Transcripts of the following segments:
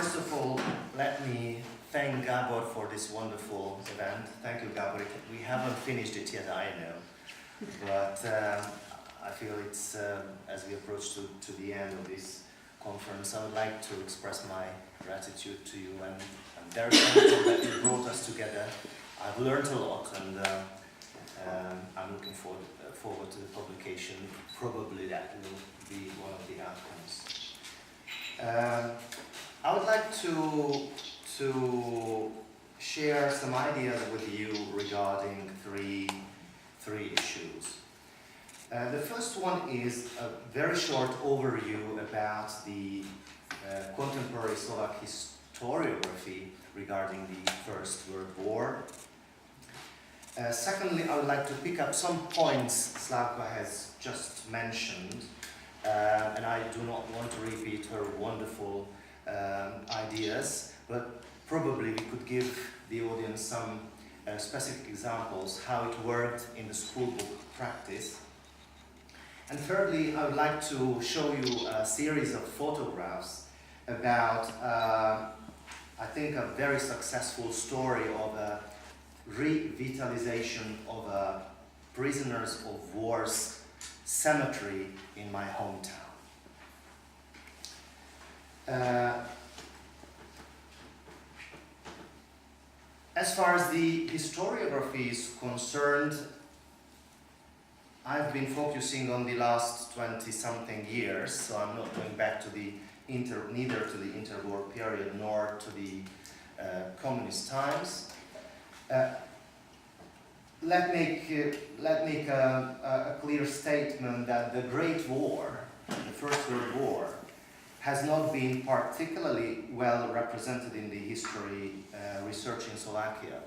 First of all, let me thank Gabor for this wonderful event. Thank you, Gabor. We haven't finished it yet, I know. But I feel it's, as we approach to the end of this conference, I would like to express my gratitude to you, and I'm very thankful that you brought us together. I've learned a lot, and I'm looking forward to the publication. Probably that will be one of the outcomes. I would like to share some ideas with you regarding three issues. The first one is a very short overview about the contemporary Slovak historiography regarding the First World War. Secondly, I would like to pick up some points Slavka has just mentioned, and I do not want to repeat her wonderful ideas, but probably we could give the audience some specific examples how it worked in the schoolbook practice. And thirdly, I would like to show you a series of photographs about, I think, a very successful story of a revitalization of a prisoners of war's cemetery in my hometown. As far as the historiography is concerned, I've been focusing on the last 20-something years, so I'm not going back to the neither to the interwar period nor to the communist times. Let make a clear statement that the Great War, the First World War, has not been particularly well represented in the history research in Slovakia.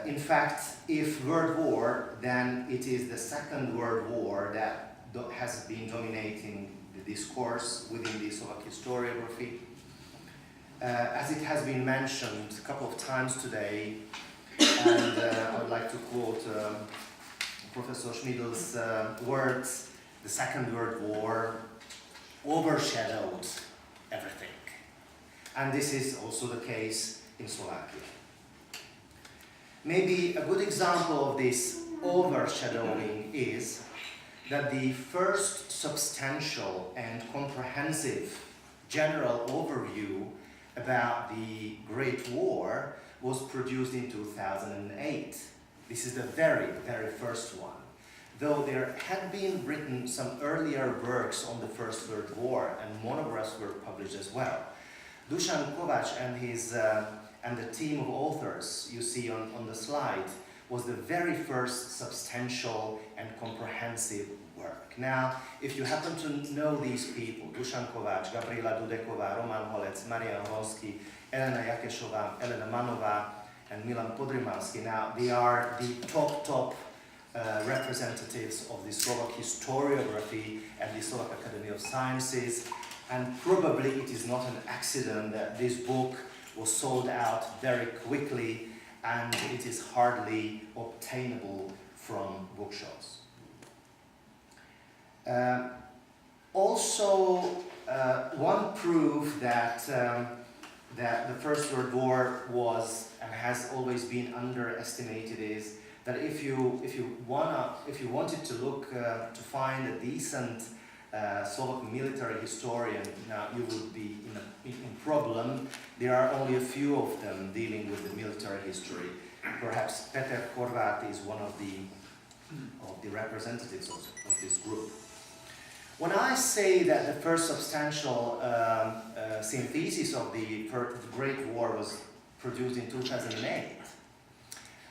In fact, if World War, then it is the Second World War that has been dominating the discourse within the Slovak historiography. As it has been mentioned a couple of times today, and I would like to quote Professor Schmidl's words, the Second World War overshadowed everything. And this is also the case in Slovakia. Maybe a good example of this overshadowing is that the first substantial and comprehensive general overview about the Great War was produced in 2008. This is the very, very first one. Though there had been written some earlier works on the First World War, and monographs were published as well. Dušan Kovač and the team of authors you see on the slide was the very first substantial and comprehensive work. Now, if you happen to know these people, Dušan Kovač, Gabriela Dudeková, Roman Holec, Marian Holsky, Elena Jakešová, Elena Manová, and Milan Podrimansky, now they are the top representatives of the Slovak historiography and the Slovak Academy of Sciences, and probably it is not an accident that this book was sold out very quickly and it is hardly obtainable from bookshops. Also, one proof that the First World War was and has always been underestimated is that if you wanted to look to find a decent Slovak military historian, now you would be in problem. There are only a few of them dealing with the military history. Perhaps Peter Horváth is one of the representatives of this group. When I say that the first substantial synthesis of the Great War was produced in 2008,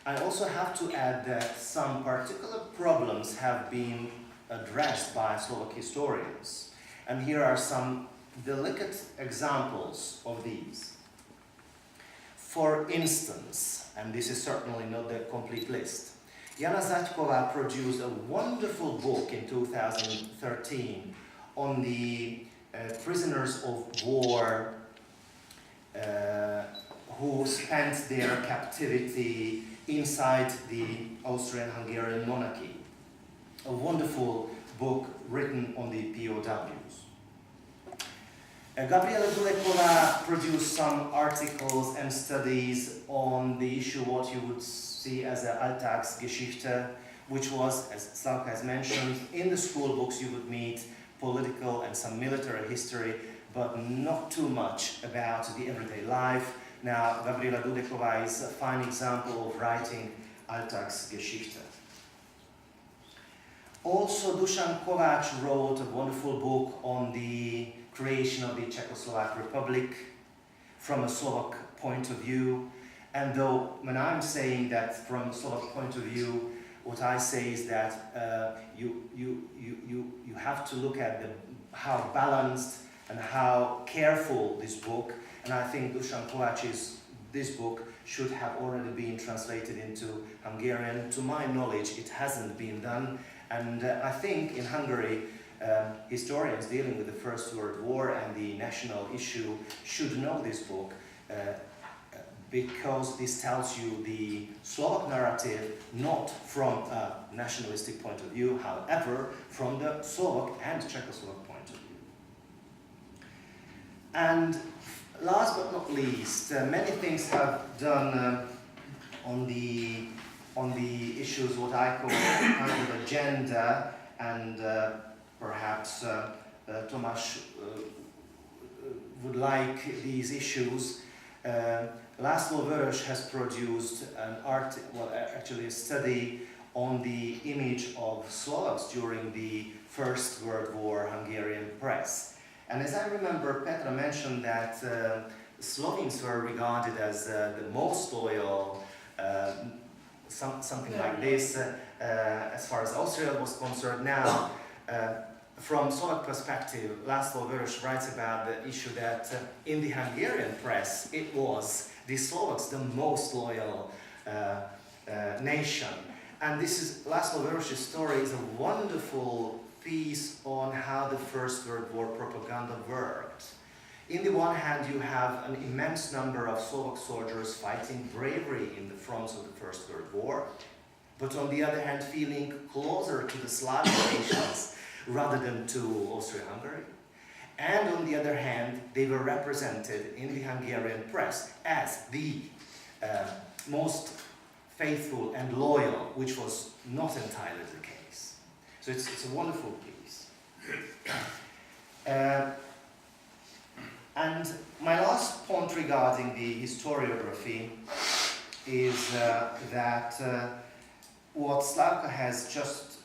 I also have to add that some particular problems have been addressed by Slovak historians. And here are some delicate examples of these. For instance, and this is certainly not the complete list, Jana Zaďková produced a wonderful book in 2013 on the prisoners of war who spent their captivity inside the Austrian-Hungarian monarchy. A wonderful book written on the POWs. Gabriela Dulekova produced some articles and studies on the issue what you would see as an Alltagsgeschichte, which was, as Slavka has mentioned, in the school books you would meet political and some military history, but not too much about the everyday life. Now, Gabriela Dudekova is a fine example of writing Alltagsgeschichte. Also, Dusan Kovács wrote a wonderful book on the creation of the Czechoslovak Republic from a Slovak point of view. And though when I'm saying that from a Slovak point of view, what I say is that you have to look at how balanced and how careful this book, and I think Dusan Kovács's this book should have already been translated into Hungarian. To my knowledge, it hasn't been done, and I think in Hungary, historians dealing with the First World War and the national issue should know this book, because this tells you the Slovak narrative not from a nationalistic point of view, however, from the Slovak and Czechoslovak point of view. And last but not least, many things have done on the issues what I call kind of agenda, and perhaps Tomáš would like these issues. László Vörös has produced a study on the image of Slovaks during the First World War Hungarian press. And as I remember, Petra mentioned that Slovenes were regarded as the most loyal, something like this, as far as Austria was concerned. Now, from Slovak perspective, László Vörös writes about the issue that in the Hungarian press, it was the Slovaks the most loyal nation. And this is László Vörös's story is a wonderful piece on how the First World War propaganda worked. In the one hand, you have an immense number of Slovak soldiers fighting bravely in the fronts of the First World War, but on the other hand, feeling closer to the Slavic nations rather than to Austria-Hungary. And on the other hand, they were represented in the Hungarian press as the most faithful and loyal, which was not entirely the case. So it's a wonderful piece. And my last point regarding the historiography is that what Slavka has just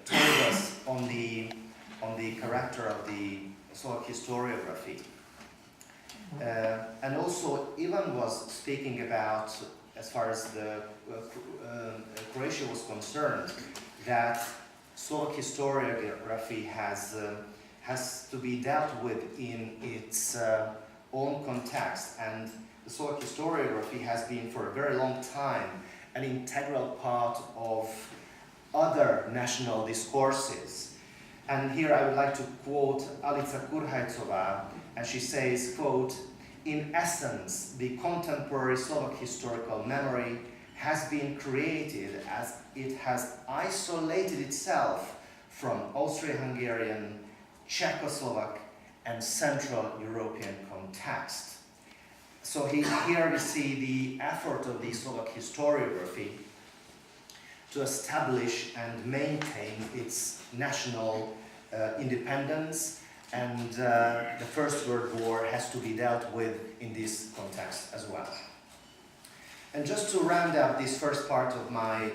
told us on the character of the Slovak historiography. And also Ivan was speaking about, as far as the Croatia was concerned, that Slovak historiography has to be dealt with in its own context, and the Slovak historiography has been for a very long time an integral part of other national discourses. And here I would like to quote Alica Kurhajcová, and she says, quote, "In essence, the contemporary Slovak historical memory has been created as it has isolated itself from Austria-Hungarian, Czechoslovak, and Central European context." So here we see the effort of the Slovak historiography to establish and maintain its national independence, and the First World War has to be dealt with in this context as well. And just to round up this first part of my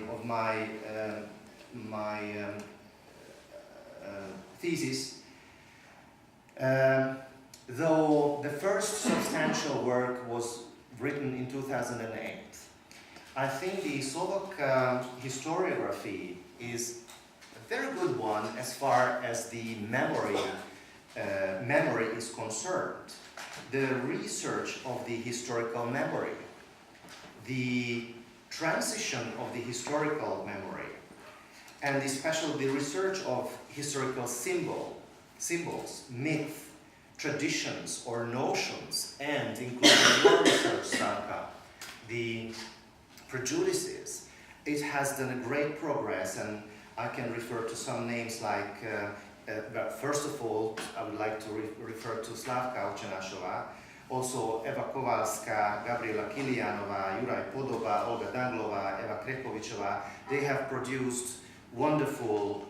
thesis, though the first substantial work was written in 2008, I think the Slovak historiography is a very good one as far as the memory is concerned. The research of the historical memory, the transition of the historical memory, and especially the research of historical symbols, myths, traditions or notions, and including your research, Stanka, the prejudices, it has done a great progress, and I can refer to some names like but first of all, I would like to refer to Slavka Očenášová, also Eva Kovalská, Gabriela Kilianová, Juraj Podoba, Olga Danglová, Eva Krekovičová. They have produced wonderful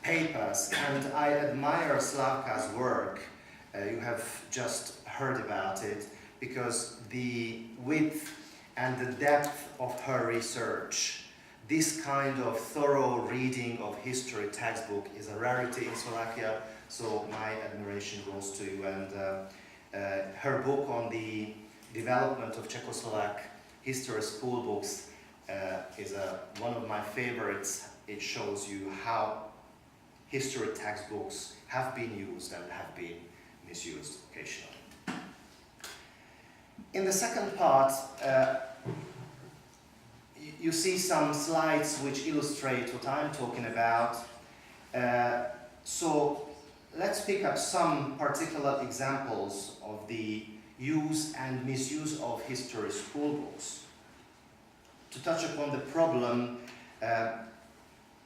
papers, and I admire Slavka's work. You have just heard about it, because the width and the depth of her research, this kind of thorough reading of history textbook is a rarity in Slovakia, so my admiration goes to you. And her book on the development of Czechoslovak history school books is one of my favorites. It shows you how history textbooks have been used and have been misused occasionally. In the second part, you see some slides which illustrate what I'm talking about. So let's pick up some particular examples of the use and misuse of history school books to touch upon the problem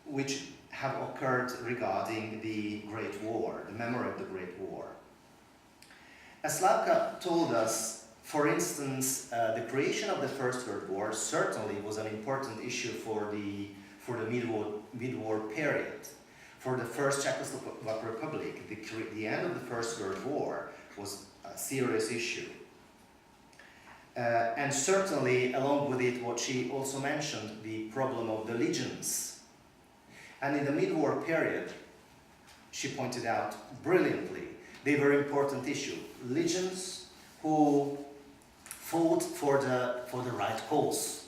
which have occurred regarding the Great War, the memory of the Great War. As Slavka told us, for instance, the creation of the First World War certainly was an important issue for the mid-war period. For the First Czechoslovak Republic, the end of the First World War was a serious issue. And certainly, along with it, what she also mentioned, the problem of the legions. And in the mid-war period, she pointed out brilliantly, they were an important issue. Legions who fought for the right cause.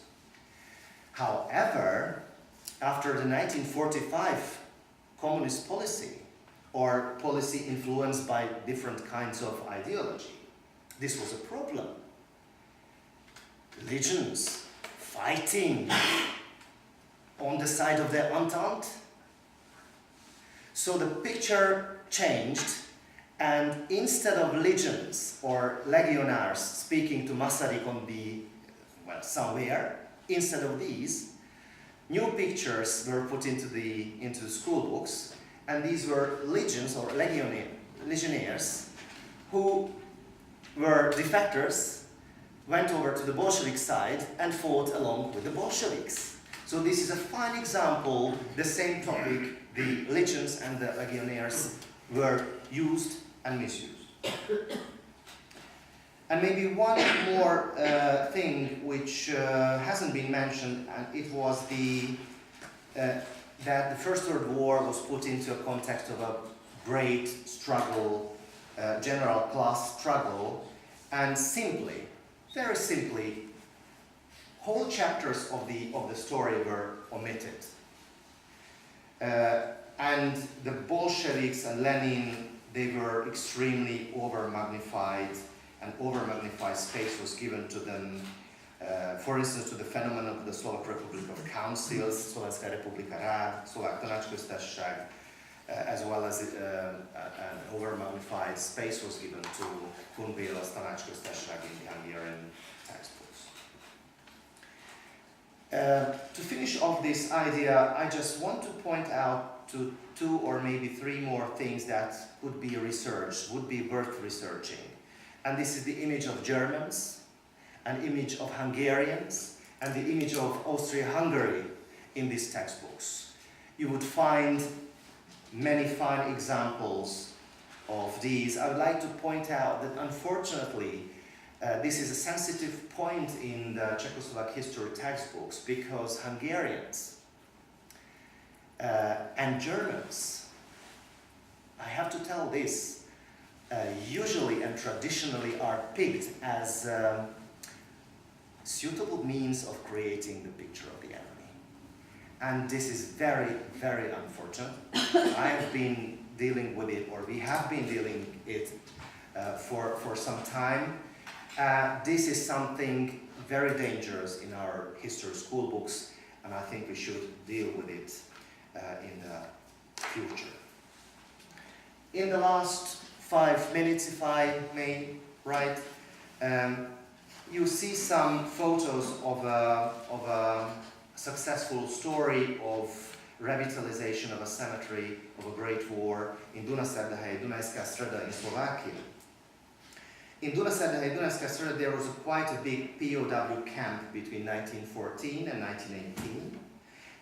However, after the 1945 communist policy, or policy influenced by different kinds of ideology, this was a problem. Legions fighting on the side of the Entente. So the picture changed, and instead of legions or legionnaires speaking to Masaryk on somewhere, instead of these, new pictures were put into the school books, and these were legions or legionnaires who were defectors, went over to the Bolshevik side and fought along with the Bolsheviks. So this is a fine example, the same topic, the legions and the legionnaires were used and misused. And maybe one more thing which hasn't been mentioned, and it was that the First World War was put into a context of a great struggle, general class struggle, and simply, very simply, whole chapters of the story were omitted. And the Bolsheviks and Lenin, they were extremely over-magnified, and over-magnified space was given to them. For instance, to the phenomenon of the Slovak Republic of Councils, Slovenská republika rád, Slovák tanácsköztársaság, as well as an over-magnified space was given to Kunvéla's tanácsköztársaság in the Hungarian textbooks. To finish off this idea, I just want to point out to 2 or maybe 3 more things that would be researched, would be worth researching. And this is the image of Germans, an image of Hungarians, and the image of Austria-Hungary in these textbooks. You would find many fine examples of these. I would like to point out that unfortunately this is a sensitive point in the Czechoslovak history textbooks, because Hungarians and Germans, I have to tell this, usually and traditionally are picked as suitable means of creating the picture of the enemy. And this is very, very unfortunate. I have been dealing with it, or we have been dealing it for some time. This is something very dangerous in our history school books, and I think we should deal with it in the future. In the last 5 minutes, if I may, right, you see some photos of a successful story of revitalization of a cemetery of a great war in Dunaszerdahely, Dunajská Streda in Slovakia. In Dunaszerdahely, Dunajská Streda, there was quite a big POW camp between 1914 and 1918,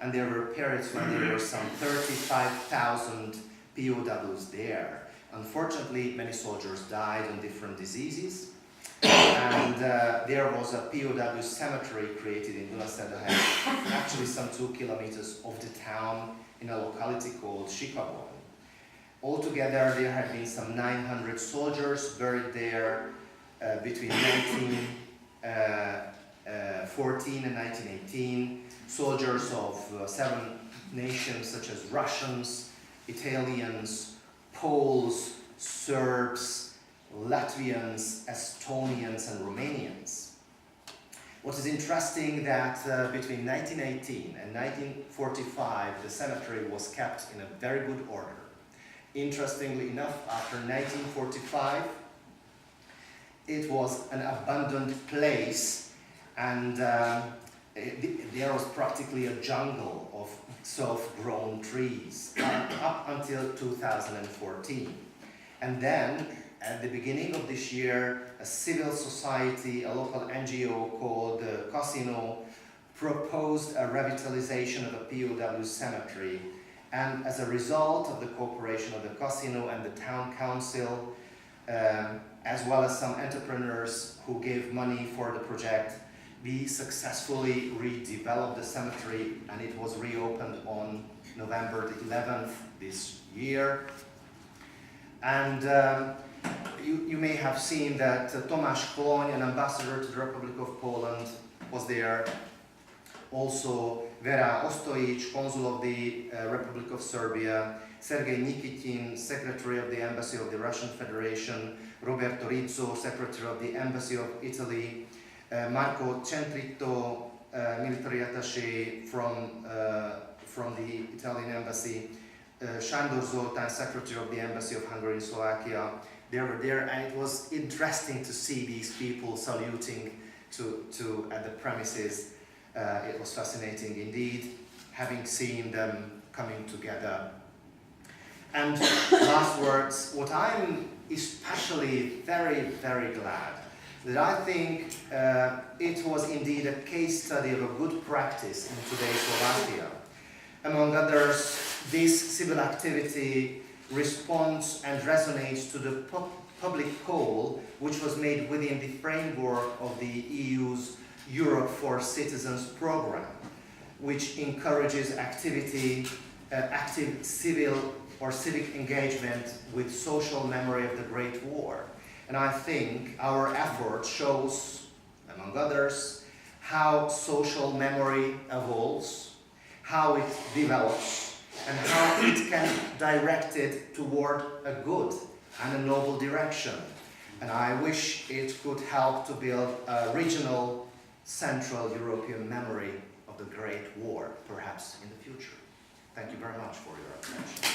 and there were periods when there were some 35,000 POWs there. Unfortunately, many soldiers died on different diseases, and there was a POW cemetery created in Dunaszerdahely, actually some 2 kilometers off the town in a locality called Sikabon. Altogether, there had been some 900 soldiers buried there between 1914 and 1918, soldiers of 7 nations such as Russians, Italians, Poles, Serbs, Latvians, Estonians, and Romanians. What is interesting that between 1918 and 1945, the cemetery was kept in a very good order. Interestingly enough, after 1945, it was an abandoned place, and there was practically a jungle of self-grown trees up until 2014. And then, at the beginning of this year, a civil society, a local NGO called Casino, proposed a revitalization of a POW cemetery. And as a result of the cooperation of the Casino and the town council, as well as some entrepreneurs who gave money for the project, we successfully redeveloped the cemetery, and it was reopened on November the 11th this year. And you may have seen that Tomáš Kloň, an ambassador to the Republic of Poland, was there. Also, Vera Ostojic, consul of the Republic of Serbia, Sergei Nikitin, secretary of the Embassy of the Russian Federation, Roberto Rizzo, secretary of the Embassy of Italy, Marco Centrito, military attaché from the Italian Embassy, Sándor Zoltán, secretary of the Embassy of Hungary in Slovakia. They were there, and it was interesting to see these people saluting at the premises. It was fascinating indeed, having seen them coming together. And last words, what I'm especially very, very glad that I think it was indeed a case study of a good practice in today's Slovakia. Among others, this civil activity responds and resonates to the public call which was made within the framework of the EU's Europe for Citizens program, which encourages active civil or civic engagement with social memory of the Great War. And I think our effort shows, among others, how social memory evolves, how it develops, and how it can direct it toward a good and a noble direction. And I wish it could help to build a regional Central European memory of the Great War, perhaps in the future. Thank you very much for your attention.